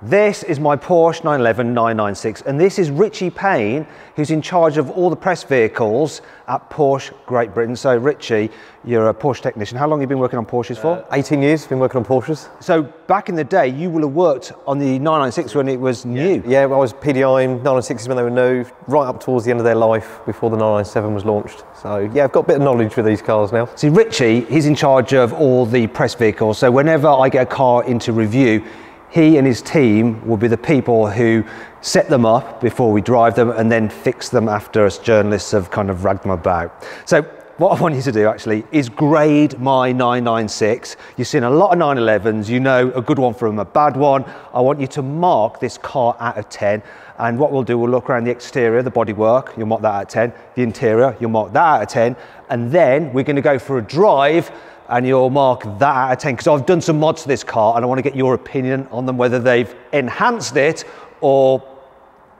This is my Porsche 911 996, and this is Richie Payne, who's in charge of all the press vehicles at Porsche Great Britain. So Richie, you're a Porsche technician. How long have you been working on Porsches for? 18 years, been working on Porsches. So back in the day, you will have worked on the 996 when it was new. Yeah, I was PDI 996s when they were new, right up towards the end of their life before the 997 was launched. So yeah, I've got a bit of knowledge with these cars now. See, Richie, he's in charge of all the press vehicles. So whenever I get a car into review, he and his team will be the people who set them up before we drive them and then fix them after us journalists have kind of ragged them about. So what I want you to do actually is grade my 996. You've seen a lot of 911s, you know a good one from a bad one. I want you to mark this car out of 10. And what we'll do, we'll look around the exterior, the bodywork, you'll mark that out of 10. The interior, you'll mark that out of 10. And then we're going to go for a drive and you'll mark that out of 10, because I've done some mods to this car and I want to get your opinion on them, whether they've enhanced it or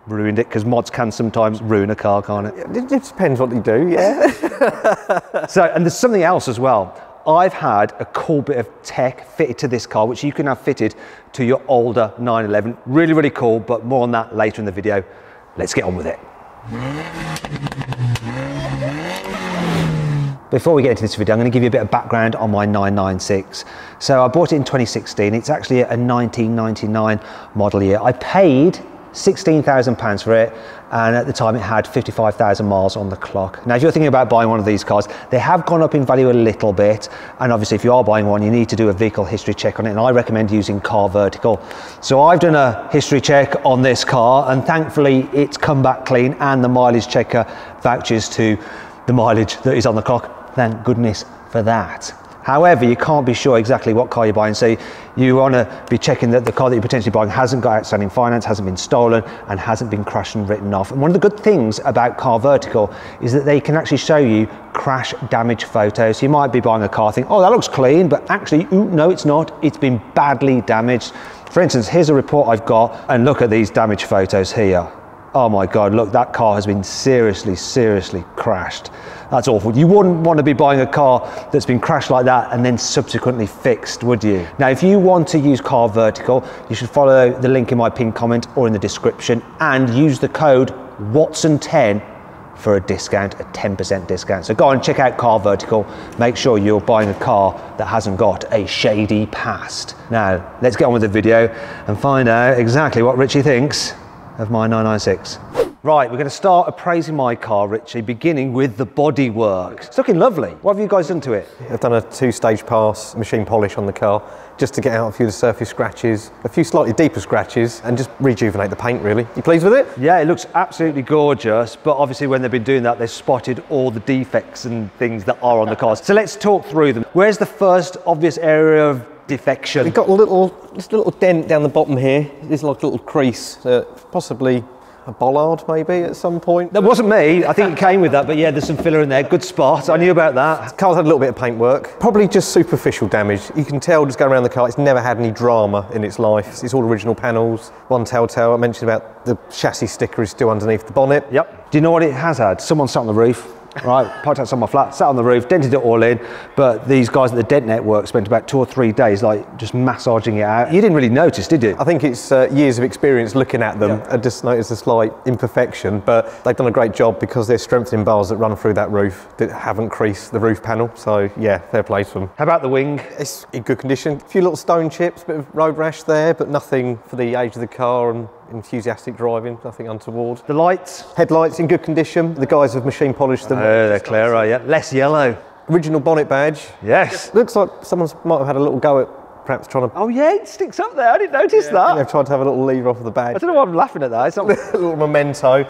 ruined it, because mods can sometimes ruin a car, can't it? It depends what they do, yeah. So, and there's something else as well. I've had a cool bit of tech fitted to this car, which you can have fitted to your older 911. Really, really cool, but more on that later in the video. Let's get on with it. Before we get into this video, I'm going to give you a bit of background on my 996. So I bought it in 2016. It's actually a 1999 model year. I paid £16,000 for it, and at the time it had 55,000 miles on the clock. Now, if you're thinking about buying one of these cars, they have gone up in value a little bit, and obviously if you are buying one, you need to do a vehicle history check on it, and I recommend using CarVertical. So I've done a history check on this car, and thankfully it's come back clean, and the mileage checker vouches to the mileage that is on the clock. Thank goodness for that. However, you can't be sure exactly what car you're buying, so you want to be checking that the car that you're potentially buying hasn't got outstanding finance, hasn't been stolen, and hasn't been crashed and written off. And one of the good things about CarVertical is that they can actually show you crash damage photos. So you might be buying a car, think, oh, that looks clean, but actually, ooh, no, it's not. It's been badly damaged. For instance, here's a report I've got, and look at these damage photos here. Oh my God, look, that car has been seriously, seriously crashed. That's awful. You wouldn't want to be buying a car that's been crashed like that and then subsequently fixed, would you? Now, if you want to use CarVertical, you should follow the link in my pinned comment or in the description and use the code Watson10 for a discount, a 10% discount. So go on, check out CarVertical. Make sure you're buying a car that hasn't got a shady past. Now, let's get on with the video and find out exactly what Richie thinks of my 996. Right, we're going to start appraising my car, Richie, beginning with the bodywork. It's looking lovely. What have you guys done to it? I've done a 2-stage pass machine polish on the car, just to get out a few of the surface scratches, a few slightly deeper scratches, and just rejuvenate the paint, really. You pleased with it? Yeah, it looks absolutely gorgeous, but obviously when they've been doing that, they've spotted all the defects and things that are on the cars. So let's talk through them. Where's the first obvious area of defection? We've got just a little dent down the bottom here. There's like a little crease, possibly a bollard maybe at some point. That wasn't me, I think it came with that, but yeah, there's some filler in there, good spot, I knew about that. The car's had a little bit of paint work, probably just superficial damage. You can tell just going around the car, it's never had any drama in its life. It's all original panels. One telltale, I mentioned about the chassis sticker is still underneath the bonnet. Yep. Do you know what it has had? Someone sat on the roof. Right, parked outside my flat, sat on the roof, dented it all in, but these guys at the Dent Network spent about 2 or 3 days like just massaging it out. You didn't really notice, did you? I think it's years of experience looking at them. I just noticed a slight imperfection, but they've done a great job because they're strengthening bars that run through that roof that haven't creased the roof panel, so yeah, fair play to them. How about the wing? It's in good condition. A few little stone chips, bit of road rash there, but nothing for the age of the car and enthusiastic driving, nothing untoward. The lights? Headlights in good condition. The guys have machine polished them. Oh, they're clearer, yeah. Less yellow. Original bonnet badge. Yes. Looks like someone might have had a little go at perhaps trying to... Oh yeah, it sticks up there, I didn't notice that. They've tried to have a little lever off of the badge. I don't know why I'm laughing at that. It's not a little memento.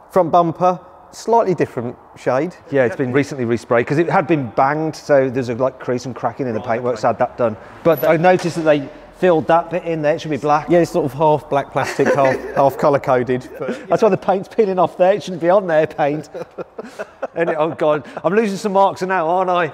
Front bumper, slightly different shade. Yeah, it's been recently resprayed because it had been banged, so there's a like crease and cracking in the paintwork, so I had that done. But I noticed that they filled that bit in there, it should be black. Yeah, it's sort of half black plastic, half colour coded. But that's why the paint's peeling off there, it shouldn't be on there, paint. And oh God, I'm losing some marks now, aren't I?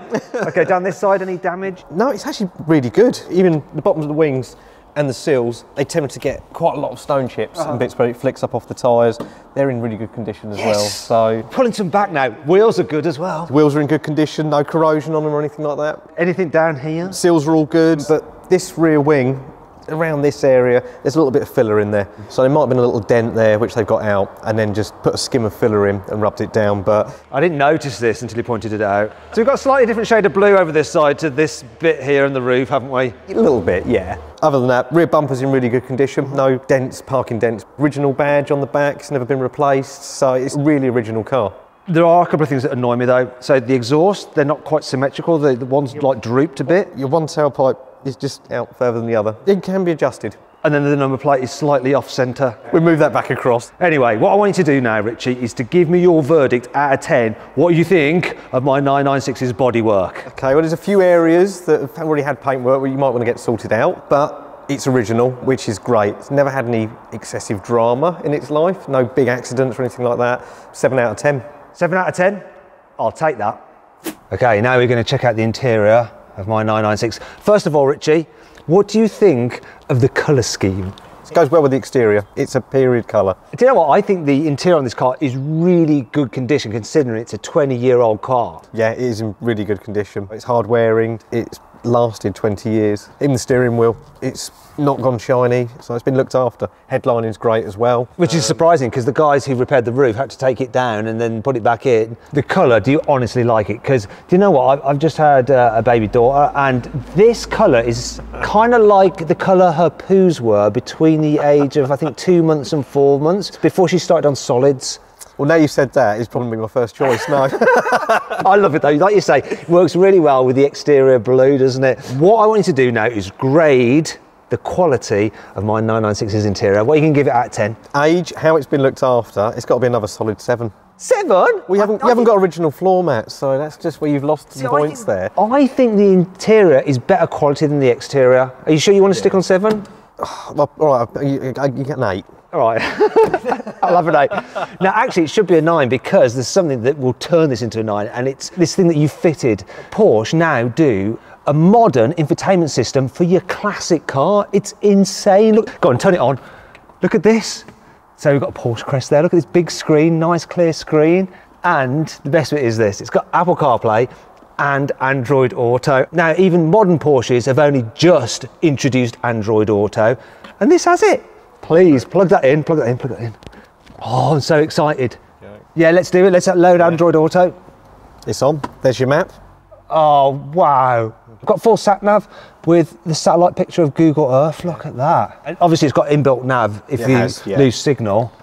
Okay, down this side, any damage? No, it's actually really good. Even the bottoms of the wings and the seals, they tend to get quite a lot of stone chips and bits where it flicks up off the tyres. They're in really good condition as well. So pulling some back now. Wheels are good as well. The wheels are in good condition, no corrosion on them or anything like that. Anything down here? Seals are all good, but this rear wing around this area, there's a little bit of filler in there. So there might have been a little dent there, which they've got out, and then just put a skim of filler in and rubbed it down. But I didn't notice this until you pointed it out. So we've got a slightly different shade of blue over this side to this bit here on the roof, haven't we? a little bit, yeah. Other than that, rear bumper's in really good condition. No dents, parking dents. Original badge on the back, it's never been replaced. So it's a really original car. There are a couple of things that annoy me though. So the exhaust, they're not quite symmetrical. The one's like drooped a bit. Your one tailpipe is just out further than the other. It can be adjusted. And then the number plate is slightly off centre. We'll move that back across. Anyway, what I want you to do now, Richie, is to give me your verdict out of 10. What you think of my 996's bodywork? Okay, well there's a few areas that have already had paintwork where you might want to get sorted out, but it's original, which is great. It's never had any excessive drama in its life. No big accidents or anything like that. 7 out of 10. 7 out of 10? I'll take that. Okay, now we're going to check out the interior of my 996. First of all, Richie, what do you think of the colour scheme? It goes well with the exterior. It's a period colour. Do you know what? I think the interior on this car is really good condition considering it's a 20-year-old car. Yeah, it is in really good condition. It's hard wearing. It's lasted 20 years. Even the steering wheel, it's not gone shiny, so it's been looked after. Headlining's great as well. Which is surprising because the guys who repaired the roof had to take it down and then put it back in. The colour, do you honestly like it? Because do you know what? I've just had a baby daughter and this colour is kind of like the colour her poos were between the age of I think 2 months and 4 months before she started on solids. Well, now you've said that, it's probably my first choice. No. I love it though, like you say, it works really well with the exterior blue, doesn't it? What I want you to do now is grade the quality of my 996's interior. What are you going to give it out of 10? Age, how it's been looked after, it's got to be another solid 7. 7? We haven't got original floor mats, so that's just where you've lost some points there. I think the interior is better quality than the exterior. Are you sure you want to stick on 7? Well, all right, you get an 8. All right, I'll have an 8. Now, actually, it should be a 9 because there's something that will turn this into a 9, and it's this thing that you fitted. Porsche now do a modern infotainment system for your classic car. It's insane. Look, go on, turn it on. Look at this. So we've got a Porsche crest there. Look at this big screen, nice clear screen. And the best bit is this, it's got Apple CarPlay and Android Auto. Now, even modern Porsches have only just introduced Android Auto, and this has it. Please, plug that in, plug that in, plug that in. Oh, I'm so excited. Yeah, let's do it. Let's load Android Auto. It's on. There's your map. Oh, wow. I've got full sat nav with the satellite picture of Google Earth. Look at that. And obviously, it's got inbuilt nav if you lose signal.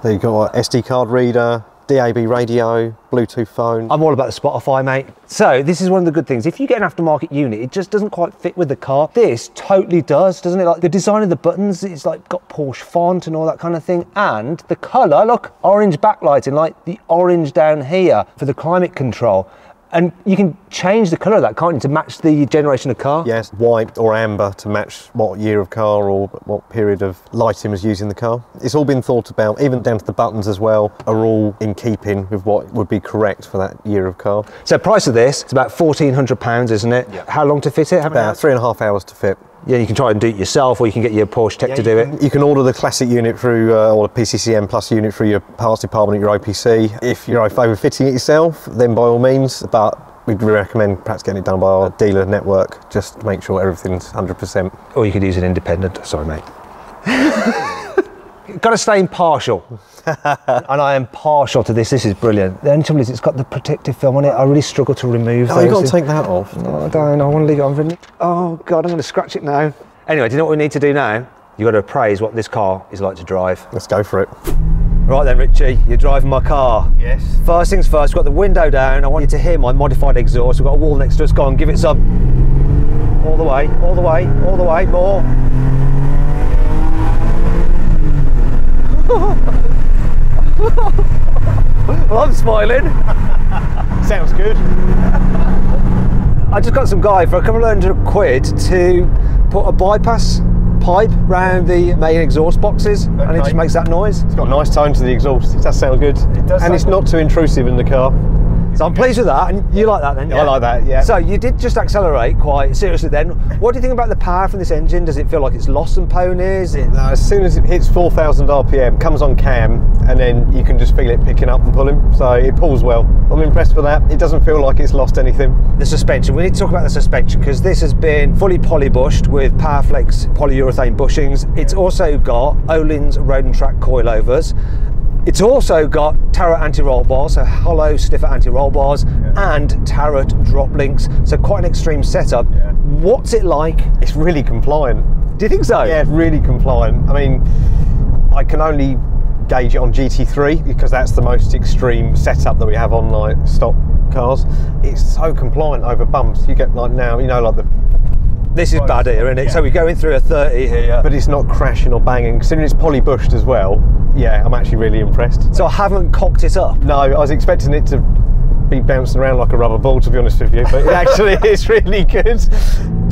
There you've got an SD card reader, DAB radio, Bluetooth phone. I'm all about the Spotify, mate. So this is one of the good things. If you get an aftermarket unit, it just doesn't quite fit with the car. This totally does, doesn't it? Like the design of the buttons, it's like got Porsche font and all that kind of thing. And the colour, look, orange backlighting, like the orange down here for the climate control. And you can change the colour of that, can't you, to match the generation of car? Yes, white or amber to match what year of car or what period of lighting was used in the car. It's all been thought about, even down to the buttons as well, are all in keeping with what would be correct for that year of car. So price of this, it's about £1,400, isn't it? Yeah. How long to fit it? About 3.5 hours to fit. Yeah, you can try and do it yourself, or you can get your Porsche tech to do it. You can order the classic unit through, or the PCCM Plus unit through your parts department at your OPC. If you're over fitting it yourself, then by all means, but we'd recommend perhaps getting it done by our dealer network, just to make sure everything's 100%. Or you could use an independent. Sorry, mate. Got to stay impartial. And I am partial to this. This is brilliant. The only trouble is it's got the protective film on it. I really struggle to remove those. Oh, you've got to take that off. No, I don't. I want to leave it on for a minute. Oh, God, I'm going to scratch it now. Anyway, do you know what we need to do now? You've got to appraise what this car is like to drive. Let's go for it. Right then, Richie, you're driving my car. Yes. First things first, we've got the window down. I want you to hear my modified exhaust. We've got a wall next to us. Go on, give it some. All the way, all the way, all the way, more. Well, I'm smiling. Sounds good. I just got some guy for a couple of £100 to put a bypass pipe round the main exhaust boxes, and it just makes that noise. It's got a nice tone to the exhaust. It does sound good. It does, and it's not too intrusive in the car. So I'm pleased with that, and you like that then? Yeah. I like that, yeah. So you did just accelerate quite seriously then. What do you think about the power from this engine? Does it feel like it's lost some ponies? As soon as it hits 4,000 RPM, comes on cam, and then you can just feel it picking up and pulling. So it pulls well. I'm impressed with that. It doesn't feel like it's lost anything. The suspension, we need to talk about the suspension because this has been fully polybushed with Powerflex polyurethane bushings. It's also got Öhlins road and track coilovers. It's also got Tarot anti-roll bars, so hollow sniffer anti-roll bars, and Tarot drop links, so quite an extreme setup. Yeah. What's it like? It's really compliant. Do you think so? Yeah, it's really compliant. I mean, I can only gauge it on GT3 because that's the most extreme setup that we have on like stock cars. It's so compliant over bumps. You get like now, you know, like the... This is bad here, isn't it? Yeah. So we're going through a 30 here. But it's not crashing or banging. Considering it's poly-bushed as well, yeah, I'm actually really impressed. So I haven't cocked it up? No, I was expecting it to be bouncing around like a rubber ball, to be honest with you, but it actually is really good.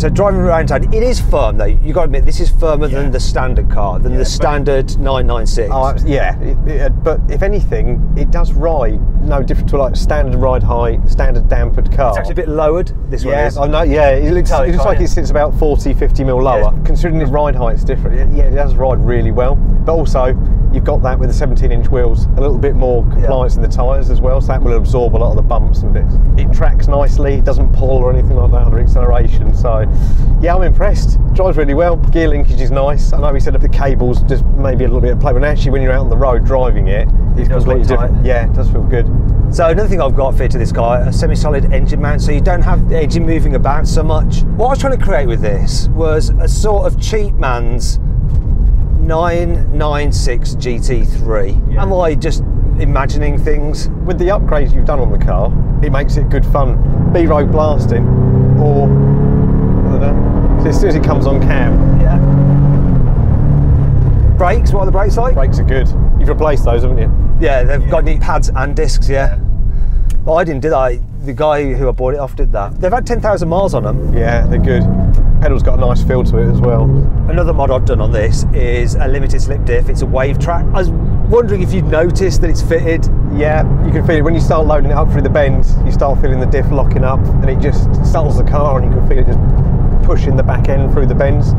So driving around town, it is firm though. You've got to admit, this is firmer than the standard car, than the standard 996. Oh, yeah, but if anything, it does ride no different to like standard ride height, standard dampered car. It's actually a bit lowered, this one is. I know, yeah, it looks like it sits about 40, 50 mil lower. Yeah. Considering its ride height is different, yeah, it does ride really well. But also, you've got that with the 17-inch wheels, a little bit more compliance in the tyres as well, so that will absorb a lot of the bumps and bits. It tracks nicely, it doesn't pull or anything like that under acceleration, so yeah, I'm impressed. Drives really well, gear linkage is nice. I know we said that the cables just maybe a little bit of play, but actually when you're out on the road driving it, it's completely different. Yeah, it does feel good. So another thing I've got fitted to this car, a semi-solid engine mount, so you don't have the engine moving about so much. What I was trying to create with this was a sort of cheap man's 996 GT3. Yeah. Am I just imagining things? With the upgrades you've done on the car, it makes it good fun. B-road blasting, or I don't know, so as soon as it comes on cam. Yeah. Brakes, what are the brakes like? Brakes are good. You've replaced those, haven't you? Yeah, they've got neat pads and discs, yeah. Well, I didn't, did I? The guy who I bought it off did that. They've had 10,000 miles on them. Yeah, they're good. Pedal's got a nice feel to it as well. Another mod I've done on this is a limited slip diff. It's a wave track. I was wondering if you'd noticed that it's fitted. Yeah, you can feel it when you start loading it up through the bends. You start feeling the diff locking up, and it just settles the car, and you can feel it just pushing the back end through the bends.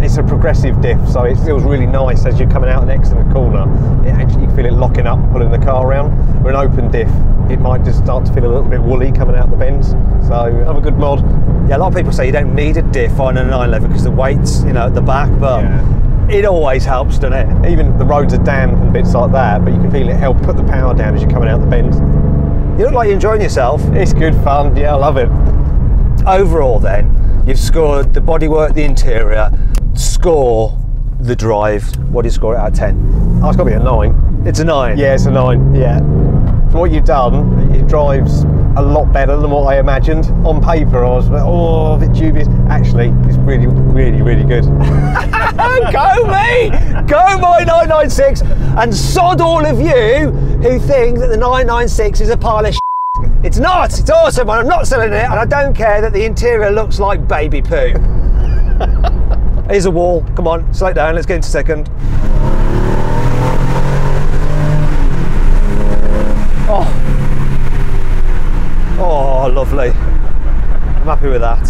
It's a progressive diff, so it feels really nice as you're coming out and exiting the corner. It actually, you feel it locking up, pulling the car around. With an open diff, it might just start to feel a little bit woolly coming out the bends. So have a good mod. Yeah, a lot of people say you don't need a diff on a 911 because the weight's, you know, at the back, but it always helps, doesn't it? Even the roads are damp and bits like that, but you can feel it help put the power down as you're coming out the bends. You look like you're enjoying yourself. It's good fun, yeah, I love it. Overall then, you've scored the bodywork, the interior, score the drive. What do you score it out of 10? Oh, it's got to be a 9. It's a 9? Yeah, it's a 9, yeah. For what you've done, it drives a lot better than what I imagined. On paper, I was a bit dubious. Actually, it's really, really, really good. Go me! Go my 996! And sod all of you who think that the 996 is a pile of shit. It's not! It's awesome, and I'm not selling it, and I don't care that the interior looks like baby poo. Here's a wall. Come on, slow down, let's get into second. Oh, lovely. I'm happy with that.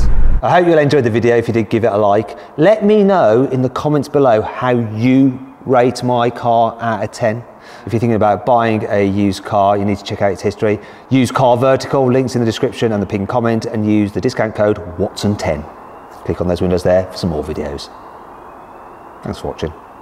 I hope you'll enjoy the video. If you did, give it a like. Let me know in the comments below how you rate my car out of 10. If you're thinking about buying a used car, you need to check out its history. Use CarVertical, links in the description and the pinned comment, and use the discount code WATSON10. Click on those windows there for some more videos. Thanks for watching.